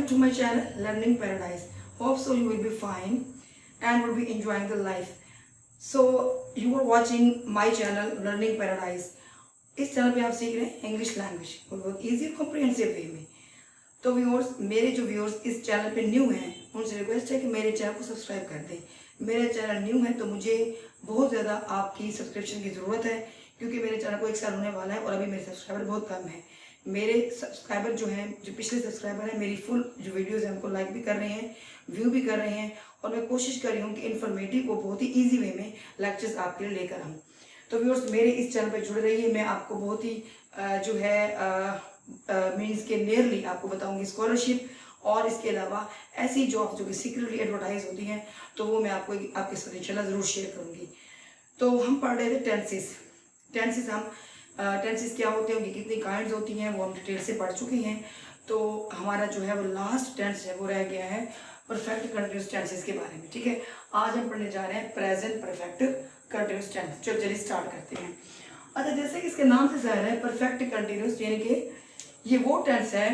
to my channel Learning Paradise. Hope so you will be fine and will be enjoying the life. So you are watching my channel Learning Paradise. इस channel पे आप सीख रहे हैं English language और बहुत easy comprehensive वे में। तो व्यूअर्स, मेरे जो व्यूअर्स इस चैनल पे न्यू हैं उनसे रिक्वेस्ट है कि मेरे चैनल को सब्सक्राइब कर दें। मेरा चैनल न्यू है तो मुझे बहुत ज़्यादा आपकी सब्सक्रिप्शन की ज़रूरत है, क्योंकि मेरे चैनल को 1 साल होने वाला है और अभी मेरे सब्सक्राइबर बहुत कम है। मेरे सब्सक्राइबर जो हैं, जो पिछले सब्सक्राइबर हैं, मेरी फुल जो वीडियोस हैं उनको लाइक भी कर रहे हैं, व्यू भी कर रहे हैं, और मैं कोशिश कर रही हूँ कि इन्फॉर्मेटिव को बहुत ही ईजी वे में लेक्चर्स आपके लिए लेकर आऊँ। तो व्यूअर्स, मेरे इस चैनल पर जुड़े रहिए। मैं आपको बहुत ही जो है मीन्स के नियरली आपको बताऊँगी स्कॉलरशिप, और इसके अलावा ऐसी जॉब जो कि सीक्रेटली एडवर्टाइज होती हैं तो वो मैं आपको आपके साथ इंशाल्लाह ज़रूर शेयर करूँगी। तो हम पढ़ रहे थे टेंसेस। हम टेंसेस क्या होते हैं, उनकी कितनी काइंड्स होती हैं, वो हम डिटेल से पढ़ चुके हैं। तो हमारा जो है वो लास्ट टेंस है वो रह गया है परफेक्ट कंटिन्यूस टेंसेस के बारे में। ठीक है, आज हम पढ़ने जा रहे हैं प्रेजेंट परफेक्ट कंटिन्यूस टेंस। चलिए स्टार्ट करते हैं। अच्छा, जैसे कि इसके नाम से ज़ाहिर है परफेक्ट कंटिन्यूस, यानी कि ये वो टेंस है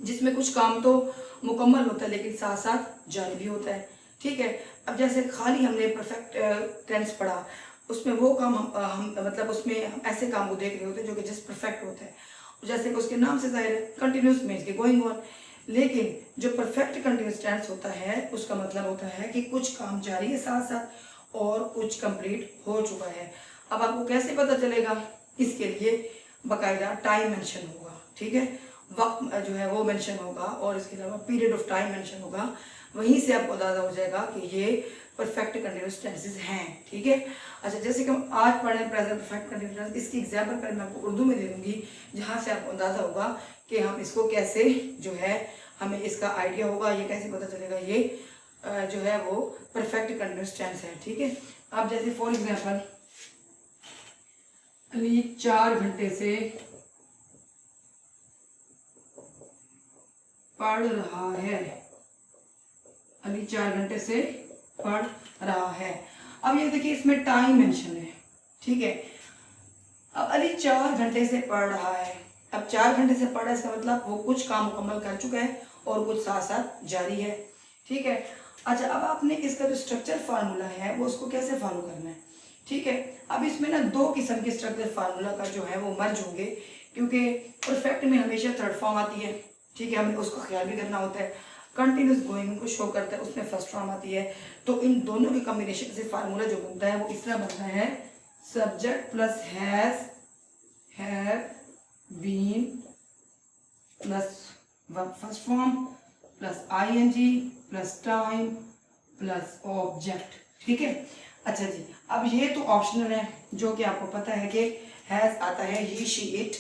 जिसमें कुछ काम तो मुकम्मल होता है लेकिन साथ साथ जारी भी होता है। ठीक है, अब जैसे खाली हमने परफेक्ट टेंस पढ़ा, उसमें वो काम हम मतलब उसमें हम ऐसे काम को देख रहे होते हैं जो कि जस्ट परफेक्ट होता है, जैसे कि उसके नाम से जाहिर है कंटिन्यूस मीन्स के गोइंग ऑन। लेकिन जो परफेक्ट कंटिन्यूस टेंस होता है उसका मतलब होता है कि कुछ काम जारी है साथ साथ और कुछ कंप्लीट हो चुका है। अब आपको कैसे पता चलेगा, इसके लिए बाकायदा टाइम मेंशन होगा। ठीक है, वक्त जो है वो मेंशन होगा और इसके अलावा पीरियड ऑफ टाइम मेंशन होगा। वहीं से आपको अंदाजा हो जाएगा कि ये परफेक्ट कंटिन्यूस टेंसेस हैं। ठीक है, अच्छा, जैसे कि हम आज पढ़ रहे हैं प्रेजेंट परफेक्ट कंटिन्यूस टेंस, इसकी एग्जाम्पल पर मैं आपको उर्दू में दे दूंगी, जहाँ से आपको अंदाजा होगा कि हम इसको कैसे जो है हमें इसका आइडिया होगा, ये कैसे पता चलेगा ये जो है वो परफेक्ट कंटिन्यूस टेंस है। ठीक है, अब जैसे फॉर एग्जाम्पल, अली 4 घंटे से पढ़ रहा है। अली 4 घंटे से पढ़ रहा है। अब ये देखिए इसमें टाइम मेंशन है। ठीक है, अब अली 4 घंटे से पढ़ रहा है। अब 4 घंटे से पढ़ा, इसका मतलब वो कुछ काम मुकम्मल कर चुका है और कुछ साथ साथ जारी है। ठीक है, अच्छा, अब आपने इसका जो स्ट्रक्चर फार्मूला है वो उसको कैसे फॉलो करना है। ठीक है, अब इसमें ना 2 किस्म के स्ट्रक्चर फार्मूला का जो है वो मर्ज होंगे, क्योंकि परफेक्ट में हमेशा थर्ड फॉर्म आती है। ठीक है, हमें उसका ख्याल भी करना होता है। कंटिन्यूस गोइंग को शो करता है, उसमें फर्स्ट फॉर्म आती है। तो इन दोनों के कॉम्बिनेशन से फार्मूला जो बनता है वो इस तरह बनता है, subject plus has, have, been plus first form plus ING plus time plus object. ठीक है, अच्छा जी, अब ये तो ऑप्शनल है जो कि आपको पता है कि हैज आता है ही, शी, इट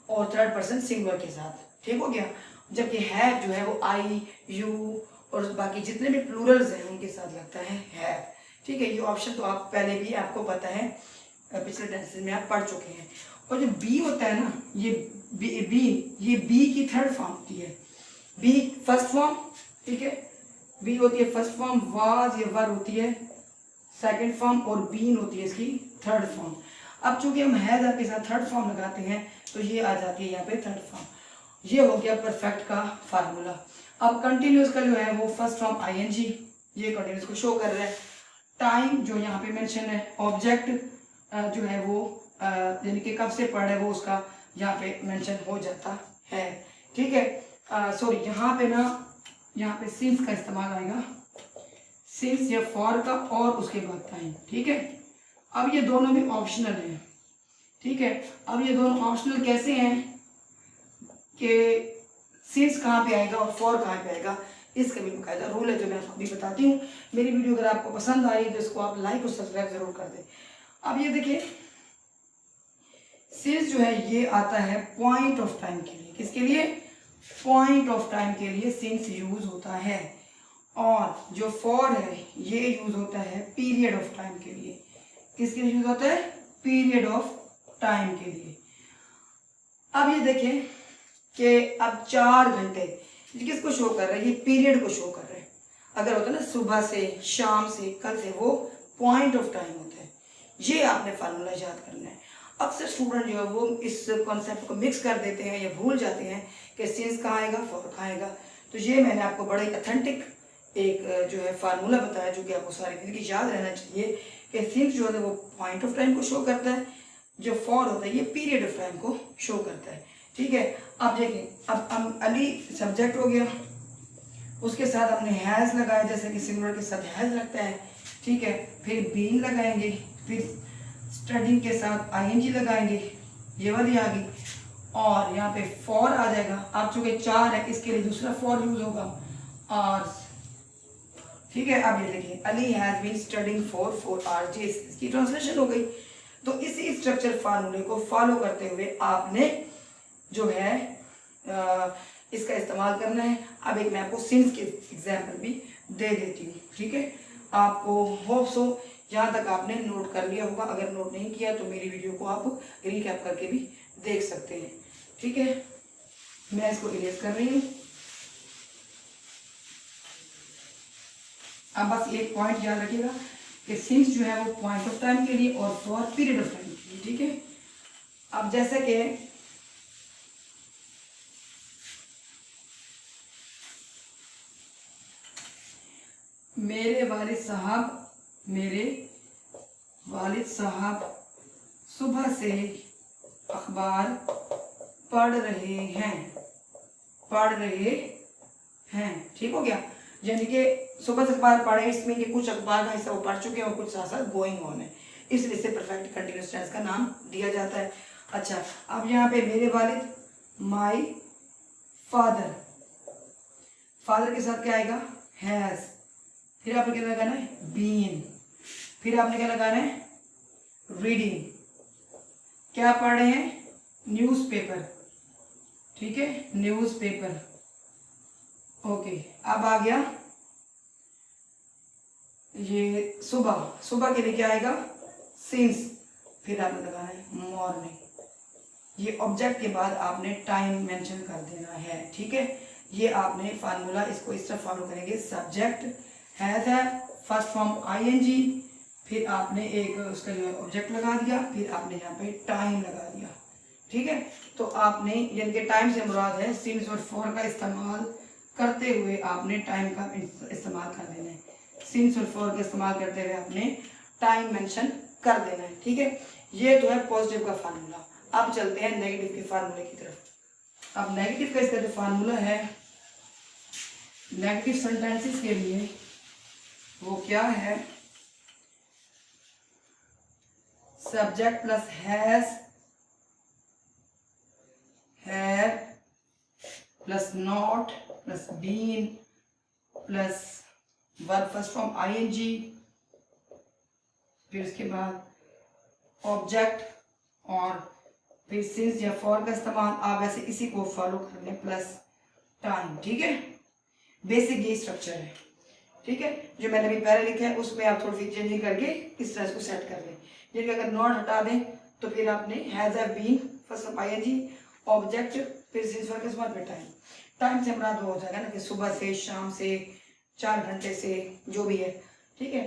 और थर्ड पर्सन सिंगुलर के साथ। ठीक हो गया, जबकि हैव जो है वो आई, यू और बाकी जितने भी प्लूरल्स हैं उनके साथ लगता है हैव। ठीक है, ये ऑप्शन तो आप पहले भी आपको पता है, पिछले टेंसेस में आप पढ़ चुके हैं। और जो बी होता है ना, ये बी की थर्ड फॉर्म होती है। बी फर्स्ट फॉर्म, ठीक है, बी होती है फर्स्ट फॉर्म, वाज ये वर होती है सेकंड फॉर्म और बीन होती है इसकी थर्ड फॉर्म। अब चूंकि हम हैज आपके साथ थर्ड फॉर्म लगाते हैं तो ये आ जाती है यहाँ पे थर्ड फॉर्म। ये हो गया परफेक्ट का फार्मूला। अब कंटिन्यूस का जो है वो फर्स्ट फॉर्म आईएनजी, ये कंटिन्यूस को शो कर रहा है। टाइम जो यहाँ पे मेंशन है, ऑब्जेक्ट जो है वो यानी कि कब से पढ़ है वो उसका यहाँ पे मेंशन हो जाता है। ठीक है, सॉरी, यहाँ पे ना, यहाँ पे सिंस का इस्तेमाल आएगा, सिंस या फॉर का और उसके बाद टाइम। ठीक है, अब ये दोनों भी ऑप्शनल हैं। ठीक है, अब ये दोनों ऑप्शनल कैसे हैं कि सिंस कहाँ पे आएगा और फॉर कहाँ पे आएगा, इसका भी बाकायदा रूल है जो मैं आपको अभी बताती हूँ। मेरी वीडियो अगर आपको पसंद आई तो इसको आप लाइक और सब्सक्राइब जरूर कर दें। अब ये देखिए, सिंस जो है ये आता है पॉइंट ऑफ टाइम के लिए। किसके लिए? पॉइंट ऑफ टाइम के लिए सिंस यूज होता है। और जो फॉर है ये यूज होता है पीरियड ऑफ टाइम के लिए। किसके लिए यूज होता है? पीरियड ऑफ टाइम के लिए। अब ये देखिए कि अब 4 घंटे किसको शो कर रहा है? ये पीरियड को शो कर रहा है। अगर होता है ना सुबह से, शाम से, कल से, वो पॉइंट ऑफ टाइम होता है। ये आपने फार्मूला याद करना है। अक्सर स्टूडेंट जो है वो इस कॉन्सेप्ट को मिक्स कर देते हैं या भूल जाते हैं कि सिंस कहाँ आएगा, फॉर कहाँ आएगा। तो ये मैंने आपको बड़ा ही अथेंटिक एक जो है फार्मूला बताया जो कि आपको सारी जिंदगी याद रहना चाहिए कि सिंस जो है वो पॉइंट ऑफ टाइम को शो करता है, जो फॉर होता है ये पीरियड ऑफ टाइम को शो करता है। ठीक है, अब देखें, अब हम अली सब्जेक्ट हो गया, उसके साथ हमने हैज़ लगाया जैसे कि सिंगुलर के साथ हैज़ लगता है। ठीक है, फिर बीन लगाएंगे, फिर स्टडिंग के साथ आईएनजी लगाएंगे, ये वाली आ गई, और यहाँ पे फॉर आ जाएगा। आप चूंकि 4 है इसके लिए दूसरा फॉर यूज होगा और ठीक है। अब ये देखिए, Ali has been studying for hours, इसकी ट्रांसलेशन हो गई। तो इसी स्ट्रक्चर फार्मूले को फॉलो करते हुए आपने जो है इसका इस्तेमाल करना है। अब एक मैं आपको सिंस के एग्जाम्पल भी दे देती हूँ। ठीक है, आपको होप सो यहाँ तक आपने नोट कर लिया होगा, अगर नोट नहीं किया तो मेरी वीडियो को आप रिकैप करके भी देख सकते हैं। ठीक है, मैं इसको इरेज कर रही हूँ। अब बस एक पॉइंट याद रखिएगा कि सिंस जो है वो पॉइंट ऑफ टाइम के लिए और फॉर पीरियड ऑफ टाइम के लिए। ठीक है, अब जैसे कि मेरे वालिद साहब सुबह से अखबार पढ़ रहे हैं। ठीक हो गया, यानी कि सुबह से अखबार पढ़े, इसमें कि कुछ अखबार का हिस्सा वो पढ़ चुके हैं और कुछ साथ साथ गोइंग ऑन है, इसलिए इसे परफेक्ट कंटिन्यूअस टेंस का नाम दिया जाता है। अच्छा, अब यहाँ पे मेरे वालिद, माई फादर, फादर के साथ क्या आएगा, हैज़, फिर आपने क्या लगाना है, बीन, फिर आपने क्या लगाना है, रीडिंग, क्या पढ़ रहे हैं, न्यूज़पेपर। ठीक है, न्यूज़पेपर। ओके, अब आ गया ये सुबह के लिए क्या आएगा, सिंस, फिर आपने लगाना है मॉर्निंग। ये ऑब्जेक्ट के बाद आपने टाइम मेंशन कर देना है। ठीक है, ये आपने फार्मूला इसको इस तरह फॉलो करेंगे, सब्जेक्ट हैज है, फर्स्ट फॉर्म आईएनजी, फिर आपने एक उसका जो है ऑब्जेक्ट लगा दिया, फिर आपने यहाँ पे टाइम लगा दिया। ठीक है, तो आपने यानी कि टाइम से मुराद है सिंस और फॉर का इस्तेमाल करते हुए आपने टाइम का इस्तेमाल कर देना है। सिंस और फॉर का इस्तेमाल करते हुए आपने टाइम मेंशन कर देना है। ठीक है, ये तो है पॉजिटिव का फार्मूला। अब चलते हैं नेगेटिव के फार्मूले की तरफ। अब नेगेटिव का इसका जो फार्मूला है नेगेटिव सेंटेंसेस के लिए वो क्या है, subject plus has, have plus not plus been plus verb first form ING, फिर उसके बाद ऑब्जेक्ट और फिर सिंस या फॉर का इस्तेमाल। आप ऐसे इसी को फॉलो कर लें, प्लस टाइम। ठीक है, बेसिक ये स्ट्रक्चर है। ठीक है, जो मैंने अभी पहले लिखा है उसमें आप थोड़ी सी चेंजिंग करके इस तरह इसको सेट कर लें। जैसे अगर नॉट हटा दें तो फिर आपने has, have, been, first of ING, object, फिर सिंस फॉर के इस्तेमाल पे टाइम। टाइम से मुराद हो जाएगा ना कि सुबह से, शाम से, 4 घंटे से, जो भी है। ठीक है,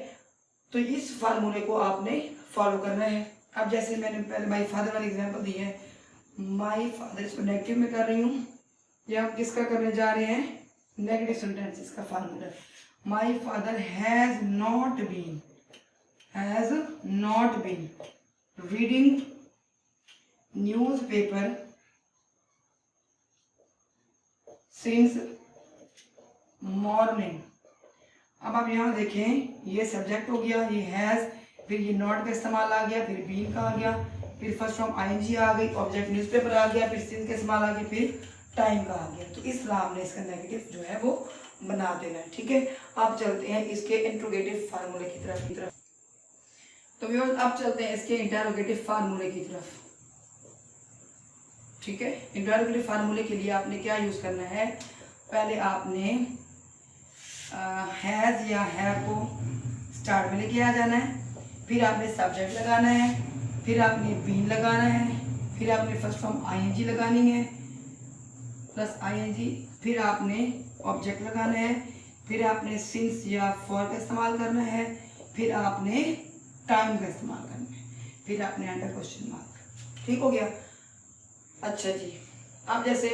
तो इस फार्मूले को आपने फॉलो करना है। अब जैसे मैंने पहले माई फादर वाली एग्जांपल दी है, माई फादर, इसको नेगेटिव में कर रही हूँ, या हम किसका करने जा रहे हैं, नेगेटिव सेंटेंसेस का formula. My father has not been reading newspaper since morning. अब आप यहाँ देखें, ये सब्जेक्ट हो गया, ये हैज, फिर ये नॉट का इस्तेमाल आ गया, फिर बीन का आ गया, फिर फर्स्ट फ्रॉम आईएनजी आ गई, ऑब्जेक्ट न्यूज़पेपर आ गया, फिर सिंस का इस्तेमाल आ गया, फिर टाइम का आ गया। तो इस तरह आपने इसका नेगेटिव जो है वो बना देना है। ठीक है, अब चलते हैं इसके इंट्रोगेटिव फार्मूले की तरफ। तो व्यूअर्स अब चलते हैं इसके इंटरोगेटिव फार्मूले की तरफ। ठीक है, इंटरोगेटिव फार्मूले के लिए आपने क्या यूज करना है, पहले आपने हैज या हैव को स्टार्ट में लेके आ जाना है, फिर आपने सब्जेक्ट लगाना है, फिर आपने बीन लगाना है, फिर आपने फर्स्ट फॉर्म आईएनजी लगानी है प्लस आईएनजी, फिर आपने ऑब्जेक्ट लगाना है, फिर आपने सिंस या फॉर का इस्तेमाल करना है, फिर आपने टाइम का इस्तेमाल करना है, फिर आपने अंडर क्वेश्चन मार्क। ठीक हो गया। अच्छा जी, अब जैसे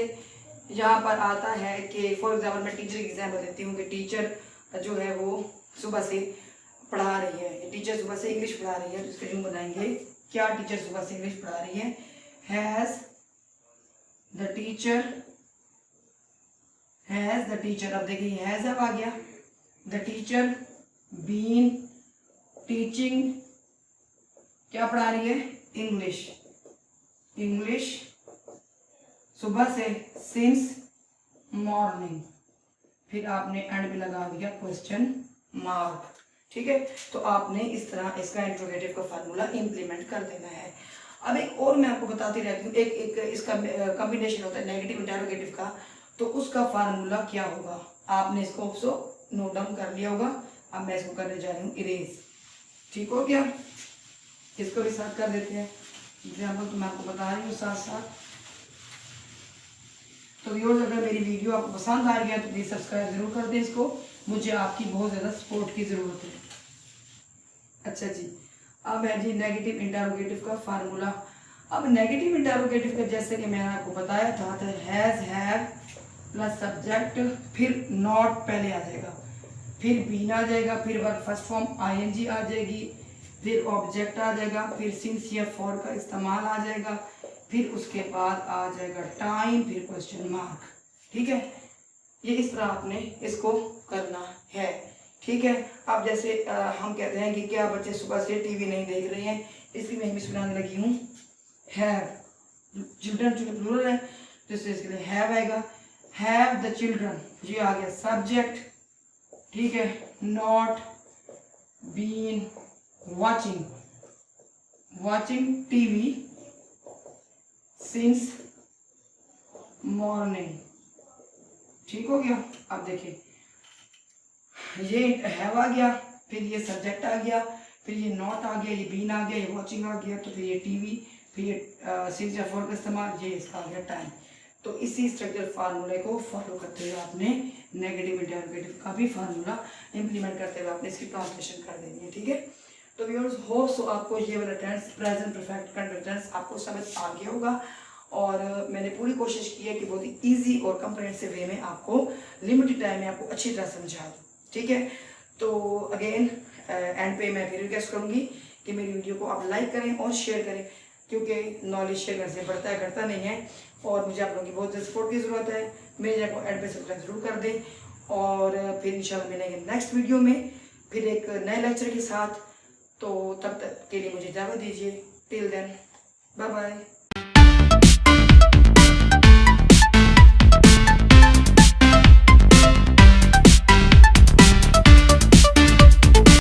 यहाँ पर आता है कि फॉर एग्जाम्पल मैं टीचर एग्जाम्पल देती हूँ कि टीचर जो है वो सुबह से पढ़ा रही है, टीचर सुबह से इंग्लिश पढ़ा रही है, तो इसका यूँ बनाएंगे, क्या टीचर सुबह से इंग्लिश पढ़ा रही है, हैज़ द टीचर, अब देखिए हैज़ अब आ गया, द टीचर बीन टीचिंग, क्या पढ़ा रही है, इंग्लिश सुबह से, सिंस मॉर्निंग, फिर आपने एंड में लगा दिया क्वेश्चन मार्क। ठीक है, तो आपने इस तरह इसका इंट्रोगेटिव का फार्मूला इम्प्लीमेंट कर देना है। अब एक और मैं आपको बताती रहती हूँ, एक इसका कॉम्बिनेशन होता है नेगेटिव इंटरोगेटिव का, तो उसका फार्मूला क्या होगा, आपने इसको ऑल्सो नोट डाउन कर लिया होगा। अब मैं इसको करने जा रही हूँ इरेज। ठीक हो गया, इसको भी साथ कर देते हैं एग्जाम्पल, तो मैं आपको बता रही हूँ साथ साथ। तो व्यूअर्स, अगर मेरी वीडियो आपको पसंद आ गया तो प्लीज़ सब्सक्राइब जरूर कर दें इसको, मुझे आपकी बहुत ज़्यादा सपोर्ट की ज़रूरत है। अच्छा जी, अब है जी नेगेटिव इंटरोगेटिव का फार्मूला। अब नेगेटिव इंटरोगेटिव का जैसे कि मैंने आपको बताया था, तो हैज़, हैव प्लस सब्जेक्ट, फिर नॉट पहले आ जाएगा, फिर बीन आ जाएगा, फिर वर्ब फर्स्ट फॉर्म आईएनजी आ जाएगी, फिर ऑब्जेक्ट आ जाएगा, फिर सिंस या फॉर का इस्तेमाल आ जाएगा, फिर उसके बाद आ जाएगा टाइम, फिर क्वेश्चन मार्क। ठीक है, ये इस तरह आपने इसको करना है। ठीक है, अब जैसे हम कहते हैं कि क्या बच्चे सुबह से टीवी नहीं देख रहे हैं, इसकी मैं इंग्लिश बनाने लगी हूँ हैव, चिल्ड्रन चूंकि प्लूरल है तो इसके लिए हैव आएगा, हैव द चिल्ड्रन, ये आ गया सब्जेक्ट। ठीक है, not been watching TV since morning. ठीक हो गया, अब देखिए ये हैव आ गया, फिर ये सब्जेक्ट आ गया, फिर ये नॉट आ गया, ये बीन आ गया, ये वॉचिंग आ गया, तो फिर ये टीवी, फिर ये सिंस या फॉर का इस्तेमाल, ये इसका आ गया टाइम। तो इसी स्ट्रक्चर फार्मूले को फॉलो करते हुए आपने नेगेटिव इंटरोगेटिव का भी फार्मूला इंप्लीमेंट करते हुए आपने इसकी ट्रांसलेशन कर देनी है। ठीक है, तो व्यूअर्स होप सो आपको ये वाला tense present perfect continuous tense आपको समझ आ गया होगा, और मैंने पूरी कोशिश की है कि बहुत ही ईजी और कंप्रिहेंसिव वे में आपको लिमिटेड टाइम में आपको अच्छी तरह समझा दूँ। ठीक है, तो अगेन एंड पे मैं फिर रिक्वेस्ट करूँगी कि मेरी वीडियो को आप लाइक करें और शेयर करें, क्योंकि नॉलेज शेयर करने से बढ़ता है, घटता नहीं है, और मुझे आप लोगों की बहुत ज़्यादा सपोर्ट की ज़रूरत है। मेरे चैनल को एंड पे सब्सक्राइब जरूर कर दें, और फिर इंशाल्लाह मिलेंगे नेक्स्ट वीडियो में फिर एक नए लेक्चर के साथ। तो तब तक के लिए मुझे इजाज़त दीजिए, टिल देन बाय बाय।